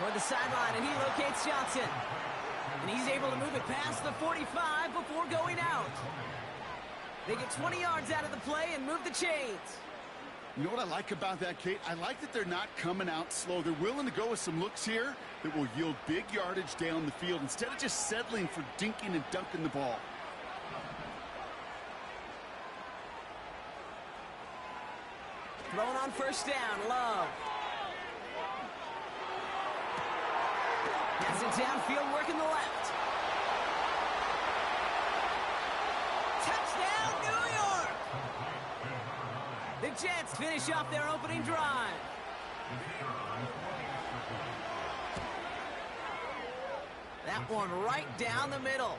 toward the sideline, and he locates Johnson. And he's able to move it past the 45 before going out. They get 20 yards out of the play and move the chains. You know what I like about that, Kate? I like that they're not coming out slow. They're willing to go with some looks here that will yield big yardage down the field instead of just settling for dinking and dunking the ball. Throwing on first down, Love. Gets it downfield, working the left. Touchdown, New York! The Jets finish off their opening drive. That one right down the middle.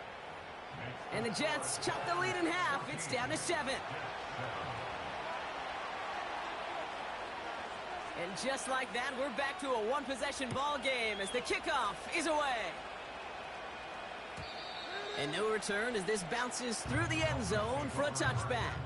And the Jets chop the lead in half. It's down to 7. And just like that, we're back to a one-possession ball game as the kickoff is away. And no return as this bounces through the end zone for a touchback.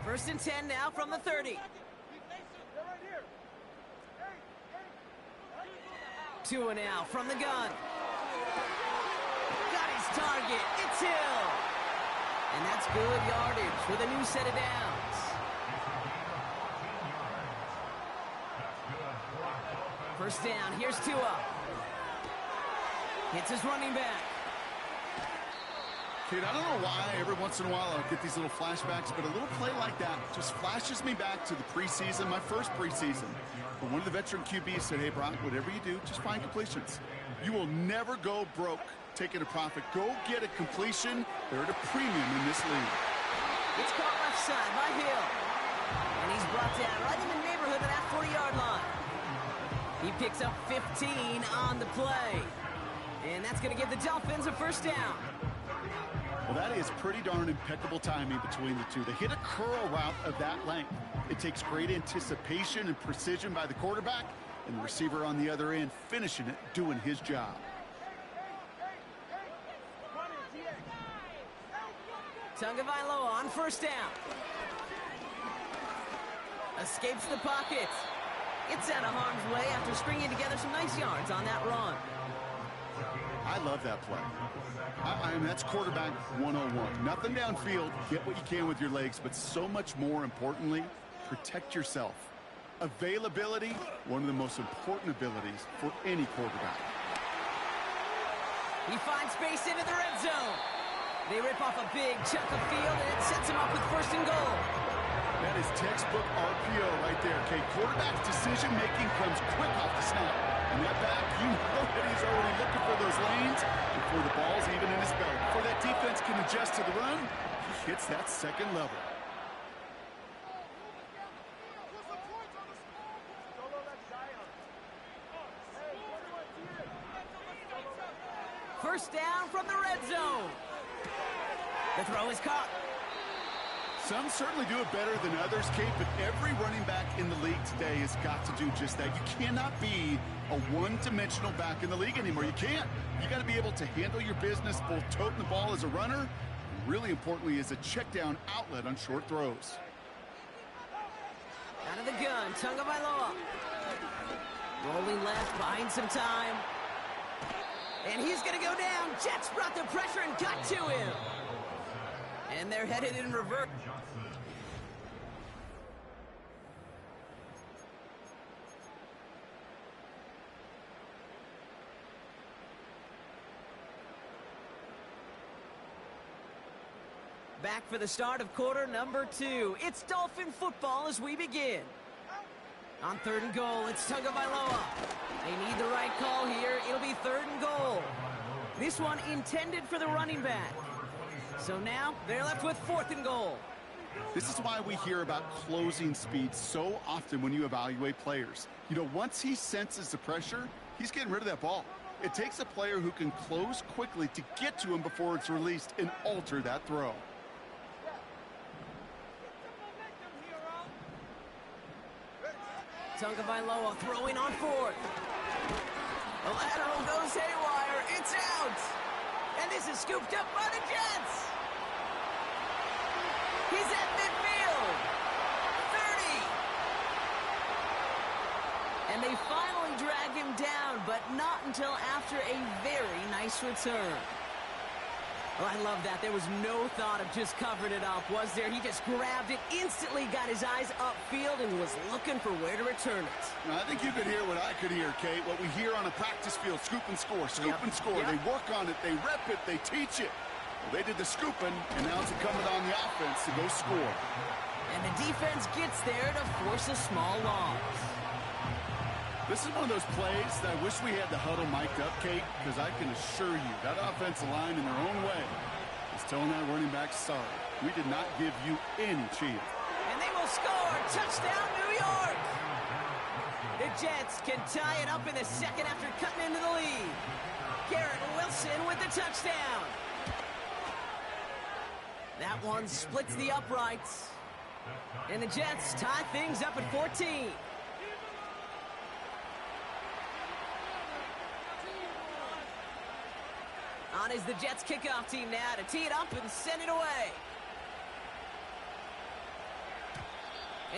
First and 10 now from the 30. Tua now from the gun. Got his target. It's Hill. And that's good yardage with a new set of downs. First down. Here's Tua. Hits his running back. Kate, I don't know why every once in a while I'll get these little flashbacks, but a little play like that just flashes me back to the preseason, my first preseason. But one of the veteran QBs said, hey, Brock, whatever you do, just find completions. You will never go broke taking a profit. Go get a completion. They're at a premium in this league. It's caught left side by Hill. And he's brought down right in the neighborhood of that 40-yard line. He picks up 15 on the play. And that's going to give the Dolphins a first down. Well, that is pretty darn impeccable timing between the two. They hit a curl route of that length. It takes great anticipation and precision by the quarterback, and the receiver on the other end finishing it, doing his job. Tagovailoa on first down. Escapes the pocket. Gets out of harm's way after stringing together some nice yards on that run. I love that play. I mean, that's quarterback 101. Nothing downfield. Get what you can with your legs, but so much more importantly, protect yourself. Availability, one of the most important abilities for any quarterback. He finds space into the red zone. They rip off a big chunk of field, and it sets him up with first and goal. That is textbook RPO right there, Kate. Quarterback's decision-making comes quick off the snap. And that back, you know that he's already looking for those lanes before the ball's even in his belly. Before that defense can adjust to the run, he hits that second level. First down from the red zone. The throw is caught. Some certainly do it better than others, Kate, but every running back in the league today has got to do just that. You cannot be a one-dimensional back in the league anymore. You can't. You got to be able to handle your business, both toting the ball as a runner, and really importantly, as a check-down outlet on short throws. Out of the gun, Tagovailoa. Rolling left, buying some time. And he's going to go down. Jets brought the pressure and got to him. And they're headed in reverse. Back for the start of quarter number 2. It's Dolphin football as we begin. On third and goal, it's Tagovailoa. They need the right call here. It'll be third and goal. This one intended for the running back. So now they're left with fourth and goal. This is why we hear about closing speed so often when you evaluate players. You know, once he senses the pressure, he's getting rid of that ball. It takes a player who can close quickly to get to him before it's released and alter that throw. Tagovailoa throwing on fourth. The lateral goes haywire. It's out. And this is scooped up by the Jets. He's at midfield. 30. And they finally drag him down, but not until after a very nice return. Oh, I love that. There was no thought of just covering it up, was there? He just grabbed it, instantly got his eyes upfield, and was looking for where to return it. Now, I think you could hear what I could hear, Kate. What we hear on a practice field, scoop and score, scoop and score. They work on it, they rep it, they teach it. Well, they did the scooping, and now it's incumbent on the offense to go score. And the defense gets there to force a small loss. This is one of those plays that I wish we had the huddle mic'd up, Kate, because I can assure you that offensive line in their own way is telling that running back, sorry, we did not give you any chance. And they will score. Touchdown, New York. The Jets can tie it up in the second after cutting into the lead. Garrett Wilson with the touchdown. That one splits the uprights. And the Jets tie things up at 14. On is the Jets kickoff team now to tee it up and send it away.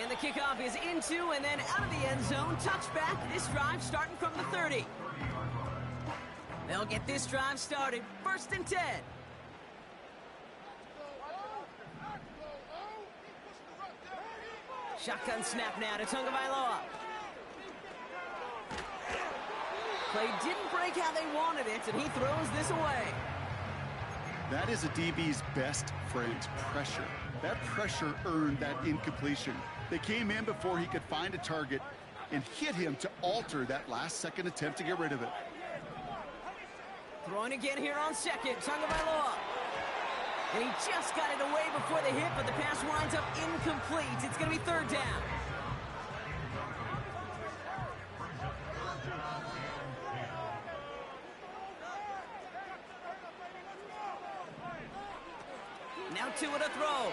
And the kickoff is into and then out of the end zone. Touchback. This drive starting from the 30. They'll get this drive started. 1st and 10. Shotgun snap now to Tagovailoa. Play didn't break how they wanted it, and he throws this away. That is a DB's best friend, pressure. That pressure earned that incompletion. They came in before he could find a target and hit him to alter that last-second attempt to get rid of it. Throwing again here on second, Tagovailoa. And he just got it away before the hit, but the pass winds up incomplete. It's going to be 3rd down. Now two at a throw.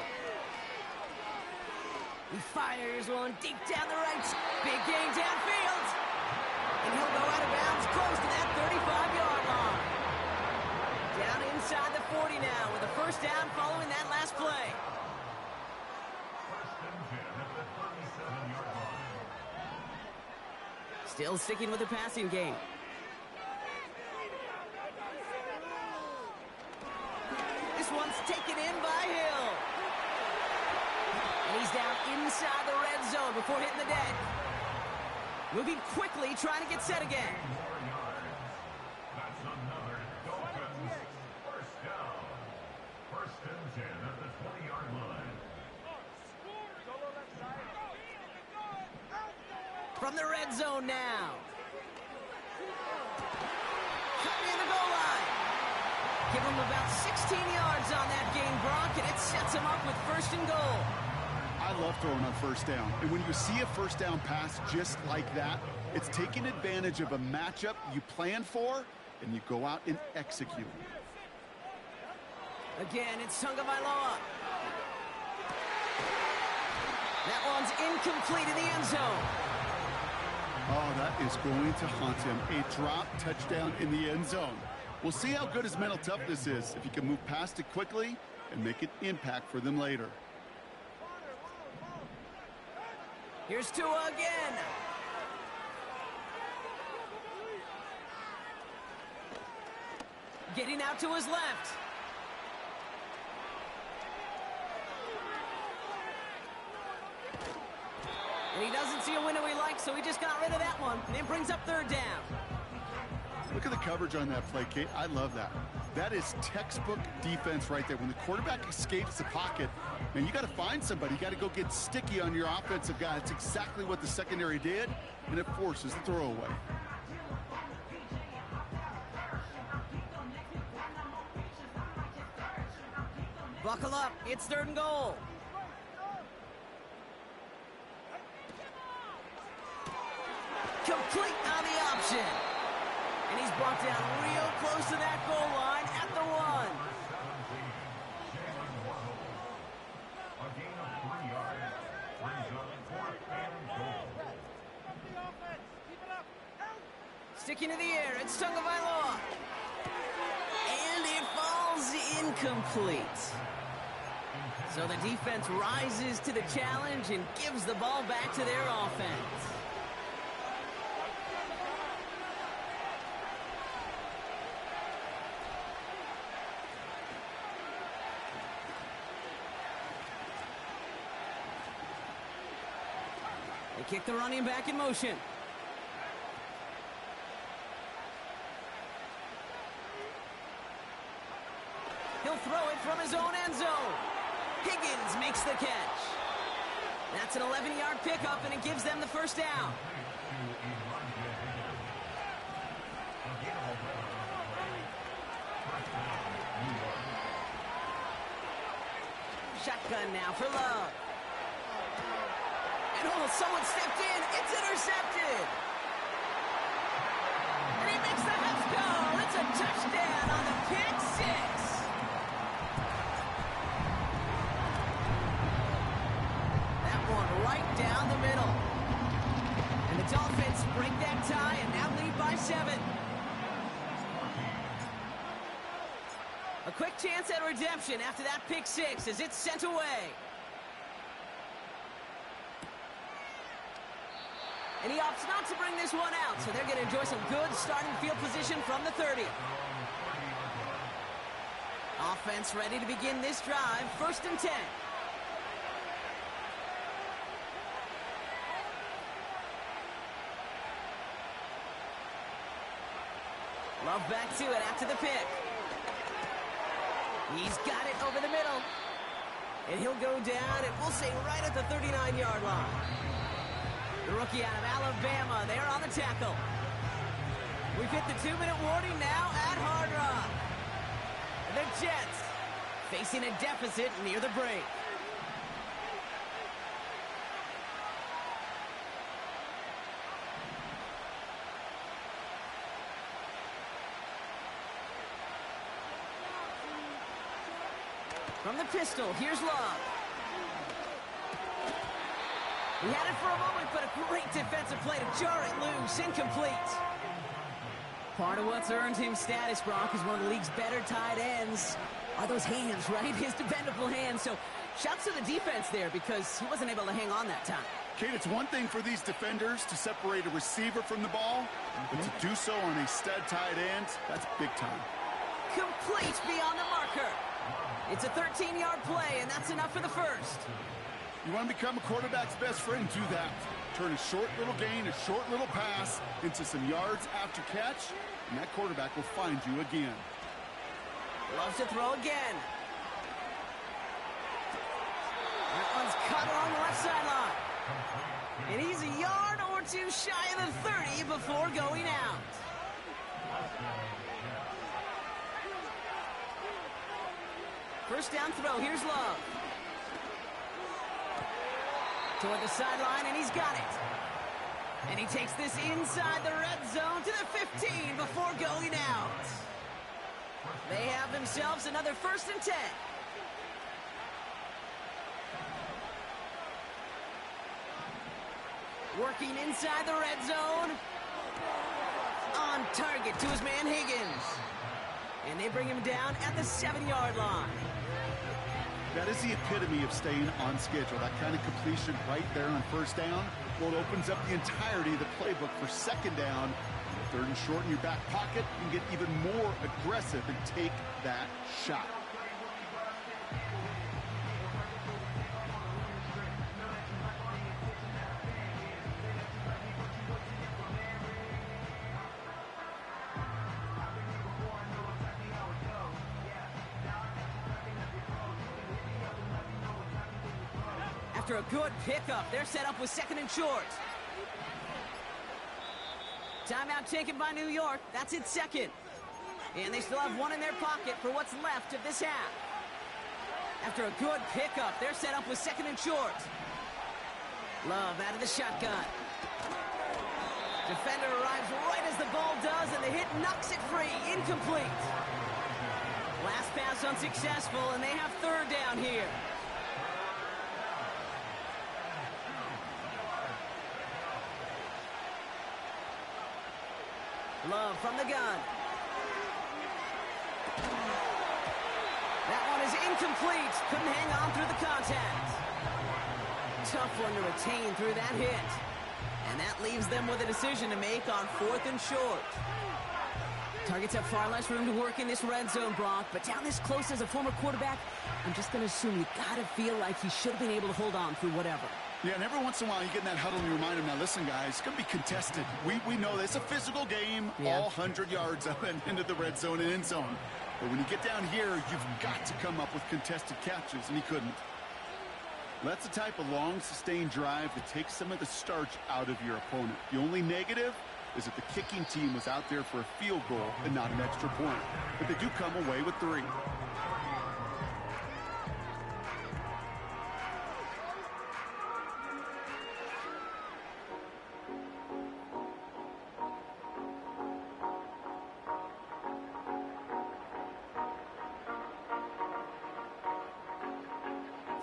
He fires one deep down the right. Big gain downfield. And he'll go out of bounds close to that 35-yard line. Down inside the 40 now with a 1st down following that last play. Still sticking with the passing game. This one's taken in by Hill. And he's down inside the red zone before hitting the deck. Moving quickly, trying to get set again. That's another Dolphins 1st down. 1st and 10 at the 20-yard line. From the red zone now. Cutting in the goal line. Give him about 16 yards on that gain, Gronk, and it sets him up with 1st and goal. I love throwing on 1st down. And when you see a 1st down pass just like that, it's taking advantage of a matchup you plan for, and you go out and execute. Again, it's Tagovailoa. That one's incomplete in the end zone. Oh, that is going to haunt him. A drop touchdown in the end zone. We'll see how good his mental toughness is if he can move past it quickly and make an impact for them later. Here's Tua again. Getting out to his left. And he doesn't see a window he likes, so he just got rid of that one. And it brings up 3rd down. Look at the coverage on that play, Kate. I love that. That is textbook defense right there. When the quarterback escapes the pocket, man, you got to find somebody. You got to go get sticky on your offensive guy. It's exactly what the secondary did, and it forces the throwaway. Buckle up. It's 3rd and goal. Complete on the option. And he's brought down real close to that goal line at the 1. A gain of 3 yards. Brings up 4th and goal. Sticking to the air, it's Tagovailoa. And it falls incomplete. So the defense rises to the challenge and gives the ball back to their offense. They kick the running back in motion. He'll throw it from his own end zone. Higgins makes the catch. That's an 11-yard pickup, and it gives them the first down. Shotgun now for Love. And oh, someone stepped in. It's intercepted. And he makes the Mets go. It's a touchdown on the pick 6. Right down the middle. And the Dolphins break that tie and now lead by 7. A quick chance at redemption after that pick 6 as it's sent away. And he opts not to bring this one out, so they're going to enjoy some good starting field position from the 30. Offense ready to begin this drive. 1st and 10. Love back to it after the pick. He's got it over the middle. And he'll go down, and we'll say right at the 39-yard line. The rookie out of Alabama, they're on the tackle. We've hit the 2-minute warning now at Hard Rock. The Jets facing a deficit near the break. From the pistol, here's Love. He had it for a moment, but a great defensive play to jar it loose. Incomplete. Part of what's earned him status, Brock, is one of the league's better tight ends. Are those hands, right? His dependable hands. So shouts to the defense there because he wasn't able to hang on that time. Kate, it's one thing for these defenders to separate a receiver from the ball, but to do so on a stud tight end, that's big time. Complete beyond the marker. It's a 13-yard play, and that's enough for the first. You want to become a quarterback's best friend, do that. Turn a short little gain, a short little pass into some yards after catch, and that quarterback will find you again. Loves to throw again. That one's cut along the left sideline. And he's a yard or two shy of the 30 before going out. First down throw, here's Love. Toward the sideline, and he's got it. And he takes this inside the red zone to the 15 before going out. They have themselves another 1st and 10. Working inside the red zone. On target to his man Higgins. And they bring him down at the 7-yard line. That is the epitome of staying on schedule. That kind of completion right there on first down. Well, it opens up the entirety of the playbook for second down. 3rd and short in your back pocket. You can get even more aggressive and take that shot. After a good pickup, they're set up with 2nd and short. Timeout taken by New York. That's its 2nd. And they still have one in their pocket for what's left of this half. After a good pickup, they're set up with 2nd and short. Love out of the shotgun. Defender arrives right as the ball does, and the hit knocks it free. Incomplete. Last pass unsuccessful, and they have third down here. Love from the gun. That one is incomplete. Couldn't hang on through the contact. Tough one to retain through that hit. And that leaves them with a decision to make on 4th and short. Targets have far less room to work in this red zone, Brock, but down this close as a former quarterback, I'm just going to assume you got to feel like he should have been able to hold on through whatever. Yeah, and every once in a while you get in that huddle and you remind him, now listen, guys, it's going to be contested. We know this. It's a physical game, all 100 yards up and into the red zone and end zone. But when you get down here, you've got to come up with contested catches, and he couldn't. That's the type of long, sustained drive that takes some of the starch out of your opponent. The only negative is that the kicking team was out there for a field goal and not an extra point. But they do come away with 3.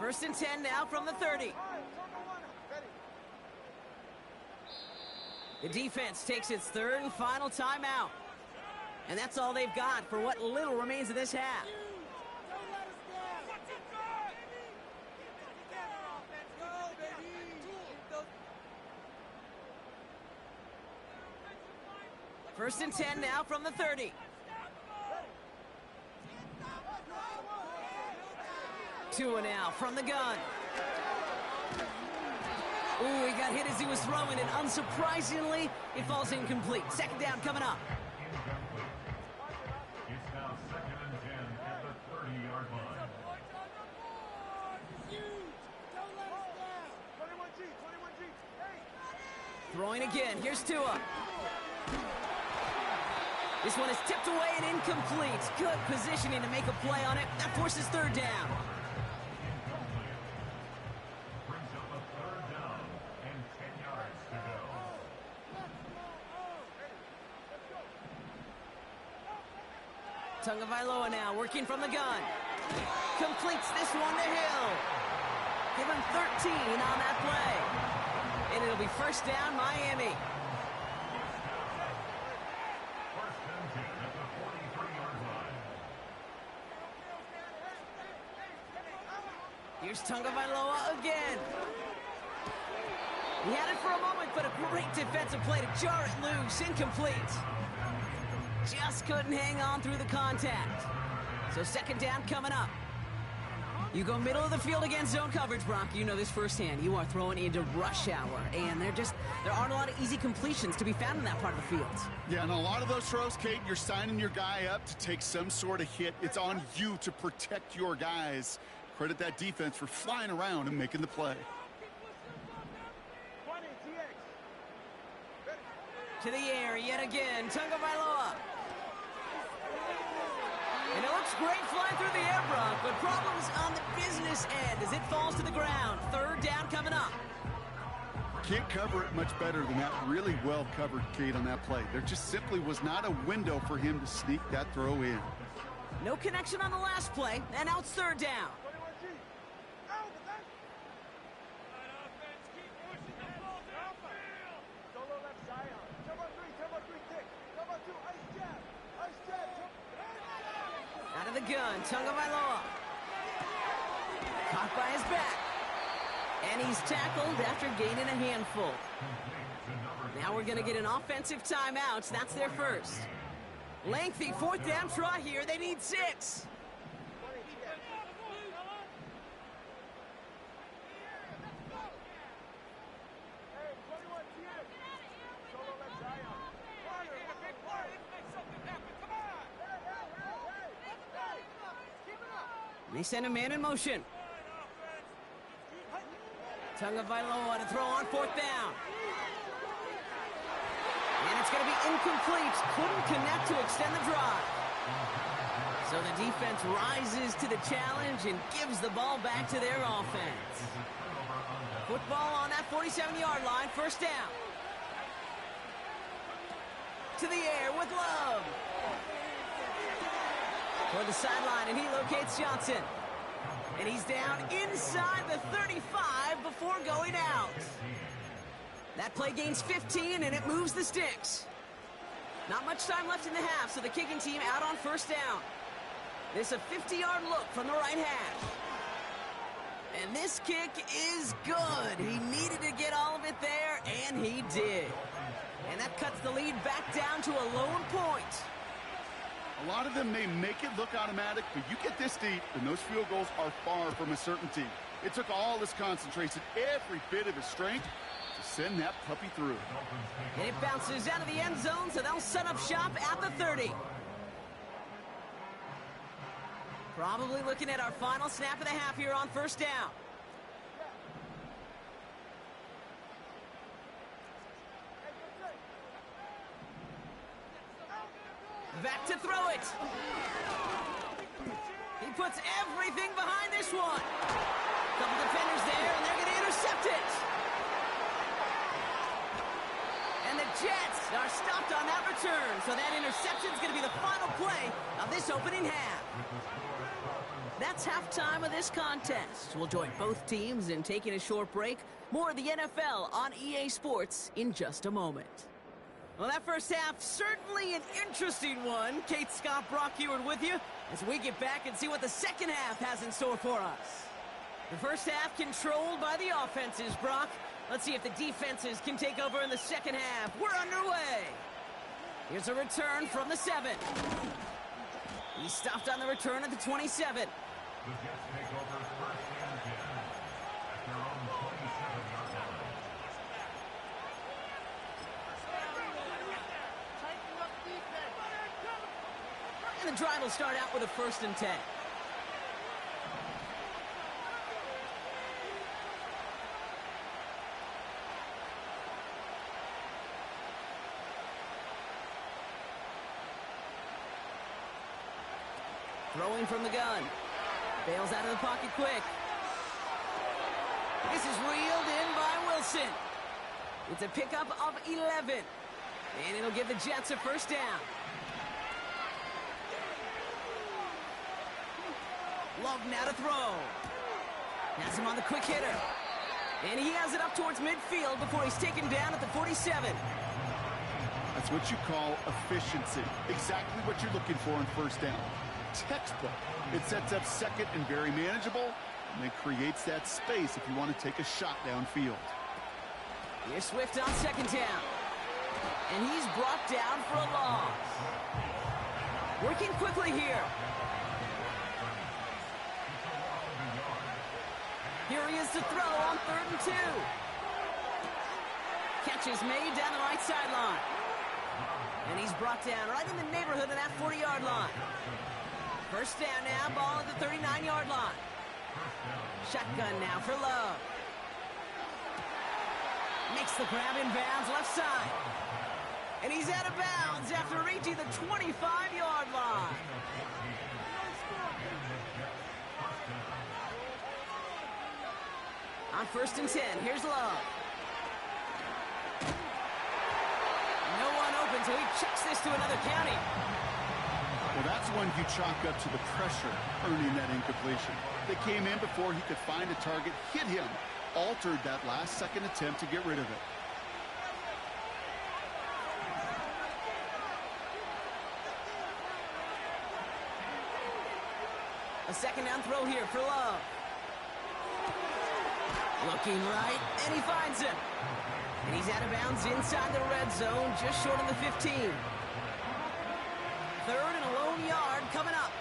First and 10 now from the 30. The defense takes its third and final timeout. And that's all they've got for what little remains of this half. First and 10 now from the 30. Tua now from the gun. Ooh, he got hit as he was throwing, and unsurprisingly, it falls incomplete. Second down coming up. It's now 2nd and 10 at the 30-yard line. Throwing again. Here's Tua. This one is tipped away and incomplete. Good positioning to make a play on it. That forces third down. Brings up a 3rd down and 10 yards to go. Tagovailoa now working from the gun. Completes this one to Hill. Give him 13 on that play. And it'll be first down, Miami. First and 10 at the 43-yard line. Here's Tagovailoa again. He had it for a moment, but a great defensive play to jar it loose. Incomplete. Just couldn't hang on through the contact. So second down coming up. You go middle of the field against zone coverage, Brock. You know this firsthand. You are throwing into rush hour, and there aren't a lot of easy completions to be found in that part of the field. Yeah, and a lot of those throws, Kate, you're signing your guy up to take some sort of hit. It's on you to protect your guys. Credit that defense for flying around and making the play. To the air yet again, Tagovailoa. And it looks great flying through the air, Brock, but problems on the business end as it falls to the ground. Third down coming up. Can't cover it much better than that. Really well covered, Kate, on that play. There just simply was not a window for him to sneak that throw in. No connection on the last play, and now it's third down. Out of the gun, Tagovailoa. Caught by his back. And he's tackled after gaining a handful. Now we're going to get an offensive timeout. That's their first. Lengthy fourth down try here. They need 6. They send a man in motion. Tagovailoa to throw on fourth down. And it's going to be incomplete. Couldn't connect to extend the drive. So the defense rises to the challenge and gives the ball back to their offense. Football on that 47-yard line, first down. to the air with Love. Toward the sideline, and he locates Johnson. And he's down inside the 35 before going out. That play gains 15, and it moves the sticks. Not much time left in the half, so the kicking team out on first down. This a 50-yard look from the right hash. And this kick is good. He needed to get all of it there, and he did. And that cuts the lead back down to a lone point. A lot of them may make it look automatic, but you get this deep, and those field goals are far from a certainty. It took all his concentration, every bit of his strength, to send that puppy through. And it bounces out of the end zone, so they'll set up shop at the 30. Probably looking at our final snap of the half here on first down. Back to throw it. He puts everything behind this one. Couple defenders there, and they're going to intercept it. And the Jets are stopped on that return, so that interception is going to be the final play of this opening half. That's halftime of this contest. We'll join both teams in taking a short break. More of the NFL on EA Sports in just a moment. Well, that first half, certainly an interesting one. Kate, Scott, Brock Ewart with you as we get back and see what the second half has in store for us. The first half controlled by the offenses, Brock. Let's see if the defenses can take over in the second half. We're underway. Here's a return from the 7. He stopped on the return at the 27. The Jets take over first and 10 at their own 27-yard line. And the drive will start out with a 1st and 10. Throwing from the gun. Bails out of the pocket quick. This is reeled in by Wilson. It's a pickup of 11. And it'll give the Jets a first down. Love now to throw. Has him on the quick hitter. And he has it up towards midfield before he's taken down at the 47. That's what you call efficiency. Exactly what you're looking for on first down. Textbook. It sets up second and very manageable, and it creates that space if you want to take a shot downfield. Here's Swift on second down. And he's brought down for a loss. Working quickly here. Here he is to throw on 3rd and 2. Catch is made down the right sideline. And he's brought down right in the neighborhood of that 40-yard line. First down now, ball at the 39-yard line. Shotgun now for Love. Makes the grab in bounds left side. And he's out of bounds after reaching the 25-yard line. On 1st and 10, here's Love. No one open, so he checks this to another county. Well, that's one you chalk up to the pressure earning that incompletion. They came in before he could find a target, hit him, altered that last-second attempt to get rid of it. A second down throw here for Love. Looking right, and he finds him. And he's out of bounds inside the red zone, just short of the 15. 3rd and a lone yard coming up.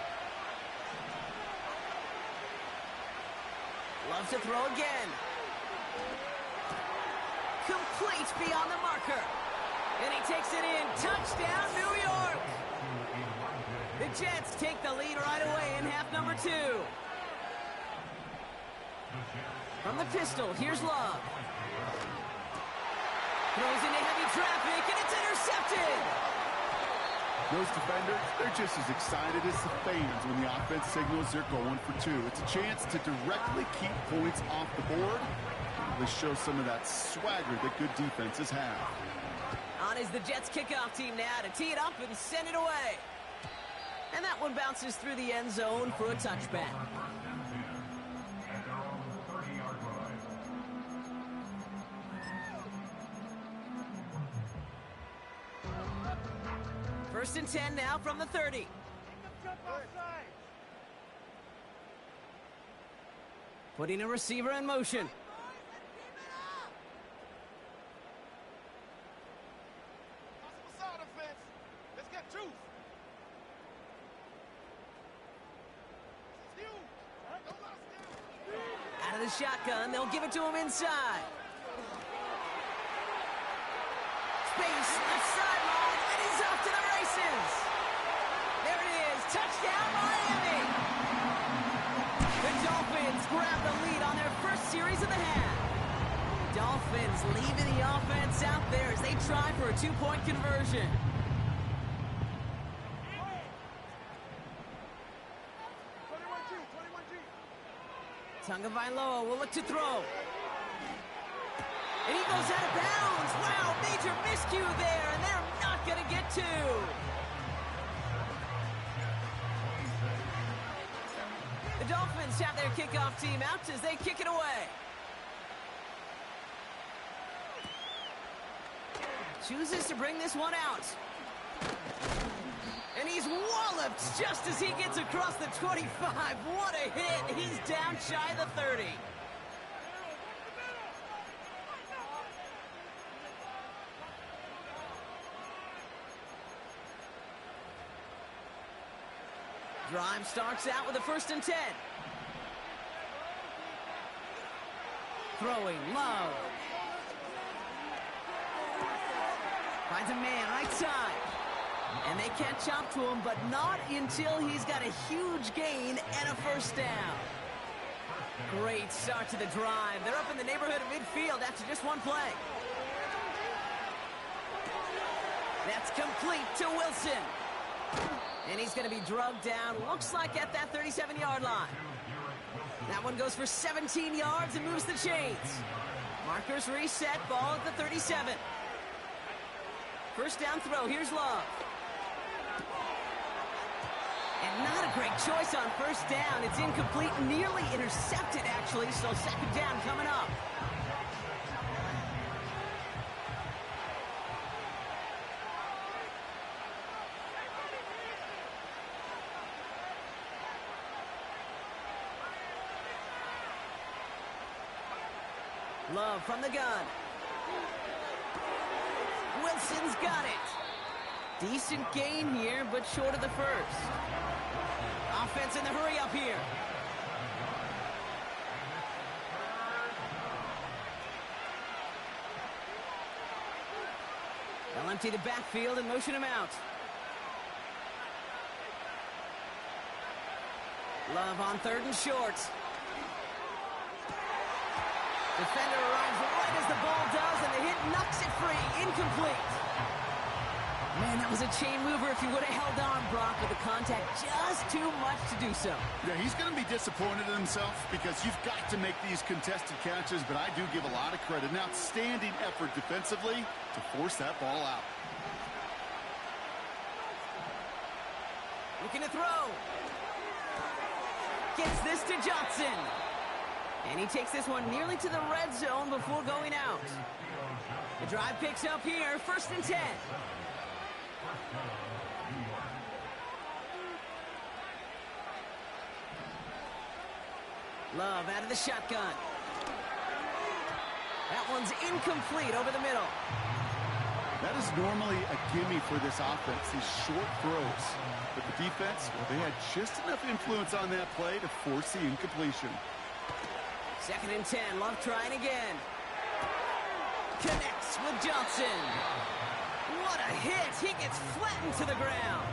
Love to throw again. Complete beyond the marker. And he takes it in. Touchdown, New York. The Jets take the lead right away in half number 2. From the pistol, here's Love. Throws into heavy traffic, and it's intercepted. Those defenders, they're just as excited as the fans when the offense signals they're going for 2. It's a chance to directly keep points off the board. They show some of that swagger that good defenses have. On is the Jets kickoff team now to tee it up and send it away. And that one bounces through the end zone for a touchback. At their own 30-yard line. First and 10 now from the 30. Putting a receiver in motion. Out of the shotgun, they'll give it to him inside. Space, left sideline, and he's off to the races. There it is, touchdown Miami. The Dolphins grab the lead on their first series of the half. Dolphins leaving the offense out there as they try for a two-point conversion. Tagovailoa will look to throw. And he goes out of bounds. Wow, major miscue there, and they're not going to get two. The Dolphins have their kickoff team out as they kick it away. Chooses to bring this one out. And he's walloped just as he gets across the 25. What a hit. He's down shy of the 30. Drive starts out with a first and 10. Throwing, Love. Finds a man right side. And they catch up to him, but not until he's got a huge gain and a first down. Great start to the drive. They're up in the neighborhood of midfield after just one play. That's complete to Wilson. And he's going to be drugged down, looks like at that 37-yard line. That one goes for 17 yards and moves the chains. Markers reset, ball at the 37. First down throw, here's Love. And not a great choice on first down. It's incomplete, nearly intercepted actually, so second down coming up. Love from the gun. Wilson's got it. Decent gain here, but short of the first. Offense in the hurry up here. They'll empty the backfield and motion him out. Love on third and short. Defender arrives right as the ball does, and the hit knocks it free. Incomplete. Man, that was a chain mover if he would have held on, Brock, but the contact just too much to do so. Yeah, he's going to be disappointed in himself because you've got to make these contested catches, but I do give a lot of credit. An outstanding effort defensively to force that ball out. Looking to throw. Gets this to Johnson. And he takes this one nearly to the red zone before going out. The drive picks up here, first and 10. Love out of the shotgun. That one's incomplete over the middle. That is normally a gimme for this offense, these short throws. But the defense, well, they had just enough influence on that play to force the incompletion. Second and 10, Love trying again. Connects with Johnson. What a hit! He gets flattened to the ground.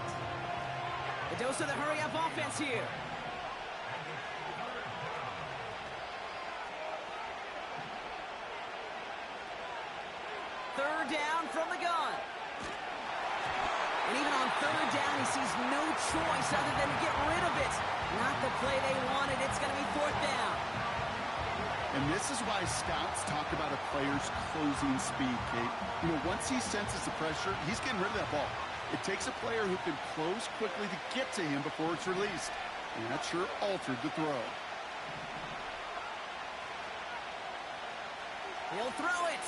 The dose of the hurry-up offense here. Third down from the gun. And even on third down, he sees no choice other than to get rid of it. Not the play they wanted. It's going to be fourth down. And this is why scouts talk about a player's closing speed, Kate. You know, once he senses the pressure, he's getting rid of that ball. It takes a player who can close quickly to get to him before it's released. And that sure altered the throw. He'll throw it.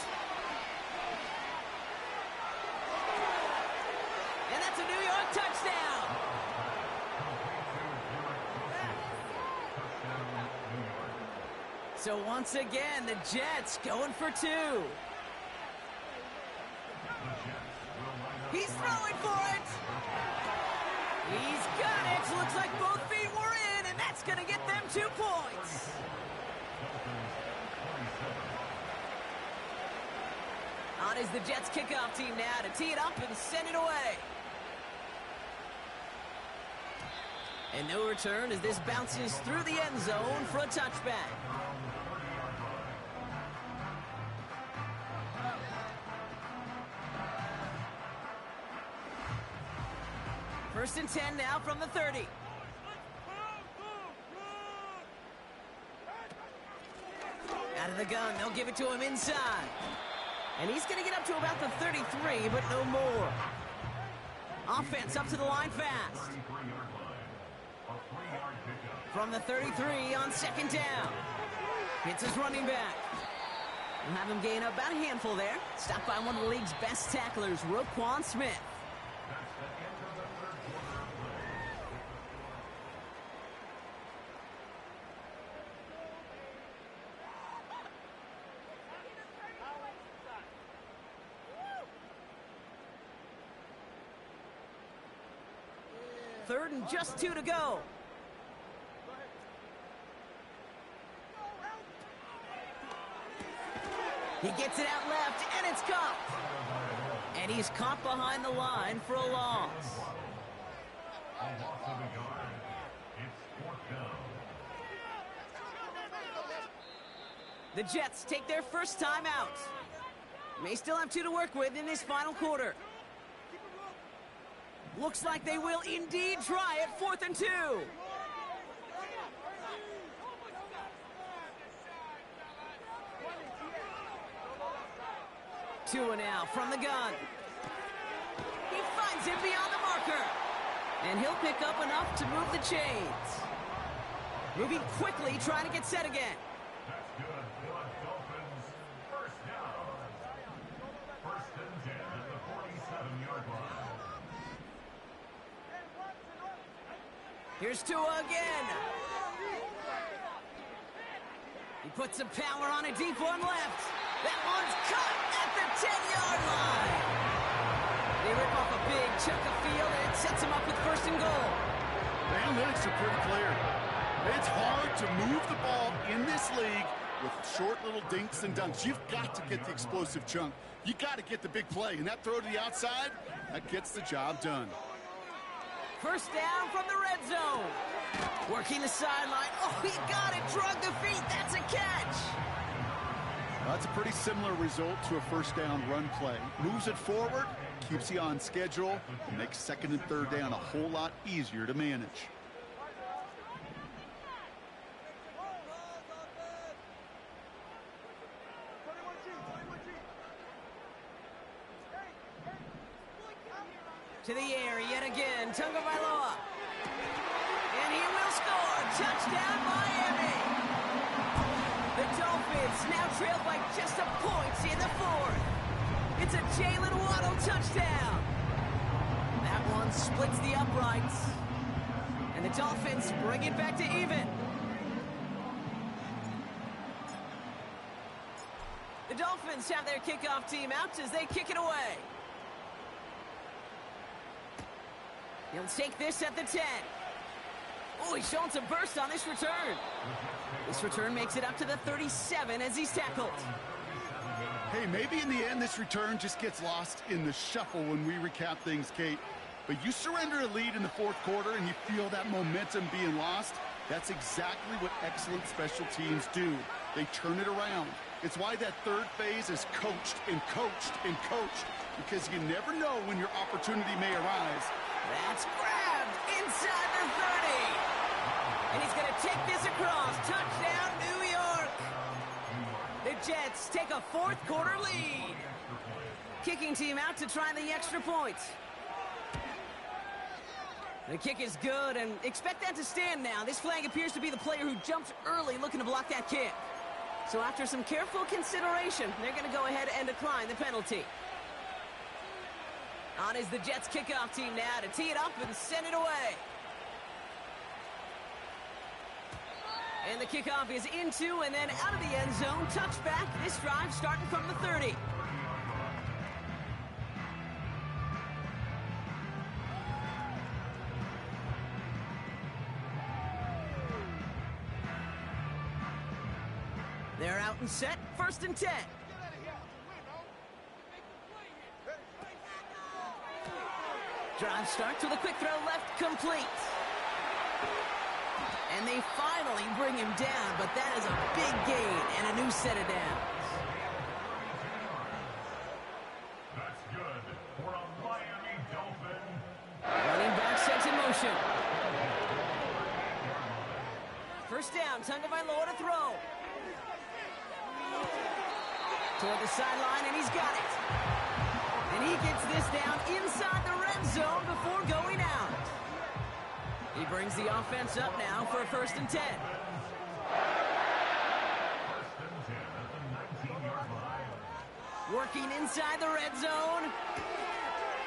And that's a New York touchdown. So once again, the Jets going for two. He's throwing for it. He's got it. Looks like both feet were in, and that's going to get them 2 points. On is the Jets kickoff team now to tee it up and send it away. And no return as this bounces through the end zone for a touchback. First and 10 now from the 30. Out of the gun, they'll give it to him inside. And he's going to get up to about the 33, but no more. Offense up to the line fast. From the 33 on second down. Hits his running back. We'll have him gain about a handful there. Stopped by one of the league's best tacklers, Roquan Smith. Third and just 2 to go. He gets it out left, and it's caught. And he's caught behind the line for a loss. The Jets take their first time out. May still have 2 to work with in this final quarter. Looks like they will indeed try it. 4th and 2. 2 and out from the gun. He finds him beyond the marker. And he'll pick up enough to move the chains. Moving quickly, trying to get set again. That's good. Dolphins first down. First and 10 at the 47-yard line. Here's Tua again. He puts some power on a deep one left. That one's cut at the 10-yard line. They rip off a big chunk of field, and it sets him up with first and goal. The analytics are pretty clear. It's hard to move the ball in this league with short little dinks and dunks. You've got to get the explosive chunk. You got to get the big play, and that throw to the outside, that gets the job done. First down from the red zone. Working the sideline. Oh, he got it. Drug the feet. That's a catch. That's a pretty similar result to a first down run play. Moves it forward, keeps you on schedule, and makes second and third down a whole lot easier to manage. To the air yet again, Tagovailoa. And he will score. Touchdown, Miami. The Dolphins now trail by just a point in the 4th. It's a Jalen Waddle touchdown. That one splits the uprights. And the Dolphins bring it back to even. The Dolphins have their kickoff team out as they kick it away. He'll take this at the 10. Oh, he's showing some burst on this return. This return makes it up to the 37 as he's tackled. Hey, maybe in the end this return just gets lost in the shuffle when we recap things, Kate. But you surrender a lead in the 4th quarter and you feel that momentum being lost. That's exactly what excellent special teams do. They turn it around. It's why that third phase is coached and coached and coached, because you never know when your opportunity may arise. That's grabbed inside the 30. And he's going to take this across. Touchdown, New York. Jets take a fourth quarter lead. Kicking team out to try the extra point. The kick is good, and expect that to stand now. This flag appears to be the player who jumped early looking to block that kick. So after some careful consideration, they're going to go ahead and decline the penalty. On is the Jets kickoff team now to tee it up and send it away. And the kickoff is into and then out of the end zone. Touchback. This drive starting from the 30. They're out and set. 1st and 10. Drive starts with a quick throw left, complete. And they finally bring him down, but that is a big gain and a new set of downs. That's good for a Miami Dolphin. Running back sets in motion. 1st down, Tagovailoa to throw. Toward the sideline, and he's got it. And he gets this down inside the red zone before going out. He brings the offense up now for a 1st and 10. 1st and 10 at the 19-yard line. Working inside the red zone.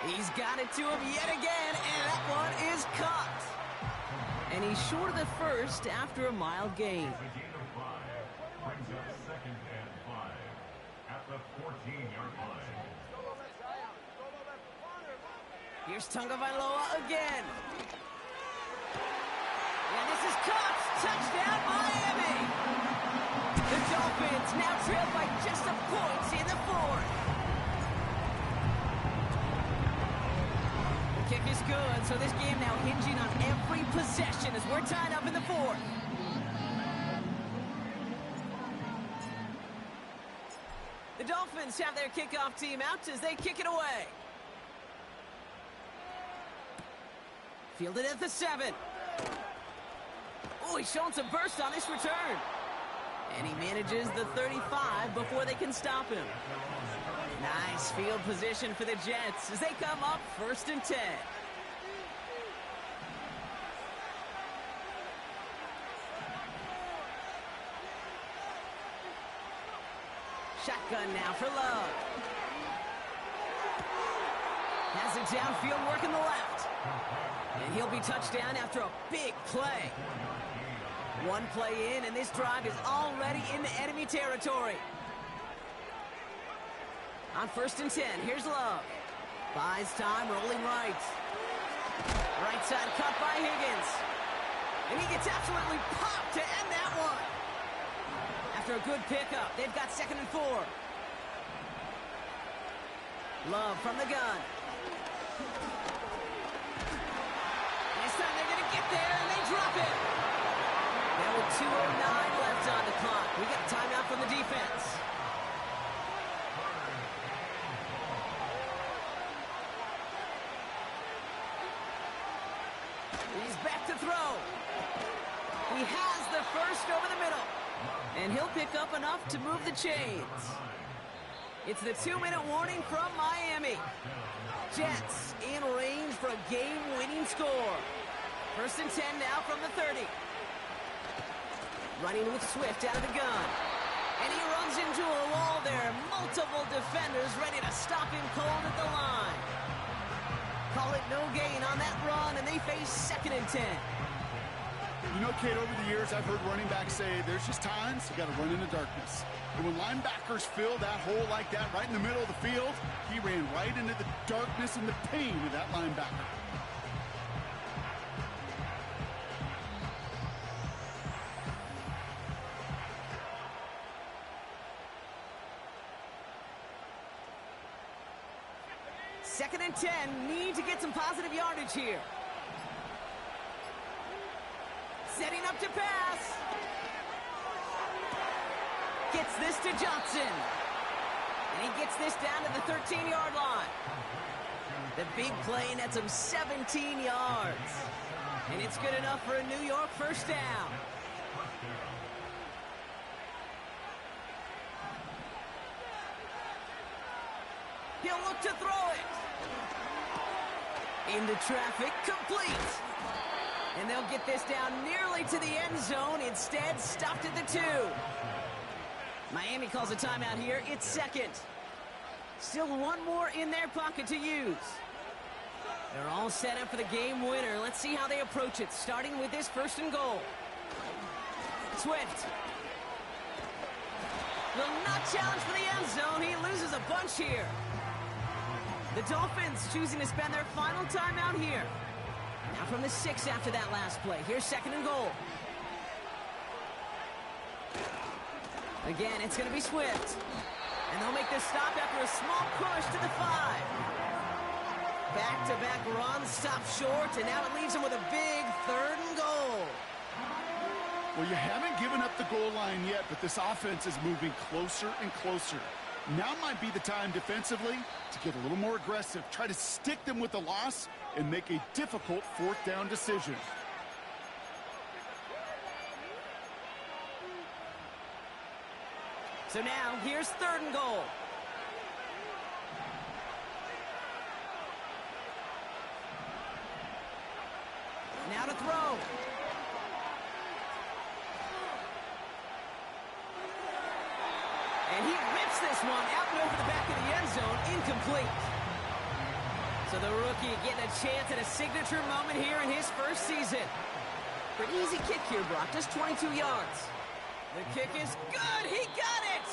He's got it to him yet again, and that one is caught. And he's short of the 1st after a mile gain. The gain of 5 brings up 2nd and 5 at the 14-yard line. Here's Tagovailoa again. And this is caught. Touchdown, Miami. The Dolphins now trail by just a point in the 4th. The kick is good, so this game now hinging on every possession as we're tied up in the 4th. The Dolphins have their kickoff team out as they kick it away. Fielded at the 7. Oh, he's showing some burst on this return. And he manages the 35 before they can stop him. Nice field position for the Jets as they come up 1st and 10. Shotgun now for Love. Has it downfield, working the left. And he'll be touched down after a big play. One play in, and this drive is already into enemy territory. On 1st and 10, here's Love. Buys time, rolling right. Right side cut by Higgins. And he gets absolutely popped to end that one. After a good pickup, they've got 2nd and 4. Love from the gun. This time they're going to get there, and they drop it. Now with 2:09 left on the clock, we got a timeout from the defense. He's back to throw. He has the 1st over the middle. And he'll pick up enough to move the chains. It's the 2-minute warning from Miami. Jets in range for a game-winning score. 1st and 10 now from the 30. Running with Swift out of the gun. And he runs into a wall there. Multiple defenders ready to stop him cold at the line. Call it no gain on that run, and they face 2nd and 10. You know, Kate, over the years, I've heard running backs say there's just times you got to run into darkness. And when linebackers fill that hole like that right in the middle of the field, he ran right into the darkness and the pain of that linebacker. Second and 10, need to get some positive yardage here. Setting up to pass. Gets this to Johnson. And he gets this down to the 13-yard line. The big play nets him 17 yards. And it's good enough for a New York 1st down. He'll look to throw it. Into traffic, complete. And they'll get this down nearly to the end zone. Instead, stopped at the 2. Miami calls a timeout here. It's second. Still one more in their pocket to use. They're all set up for the game winner. Let's see how they approach it, starting with this 1st and goal. Swift. Will not challenge for the end zone. He loses a bunch here. The Dolphins choosing to spend their final timeout here. Now from the 6 after that last play. Here's 2nd and goal. Again, it's going to be Swift. And they'll make this stop after a small push to the 5. Back-to-back runs, stop short, and now it leaves them with a big 3rd and goal. Well, you haven't given up the goal line yet, but this offense is moving closer and closer. Now might be the time defensively to get a little more aggressive, try to stick them with the loss, and make a difficult 4th down decision. So now, here's 3rd and goal. Now to throw. And he rips this one out and over the back of the end zone, incomplete. So the rookie getting a chance at a signature moment here in his 1st season. For an easy kick here, Brock, just 22 yards. The kick is good. He got it.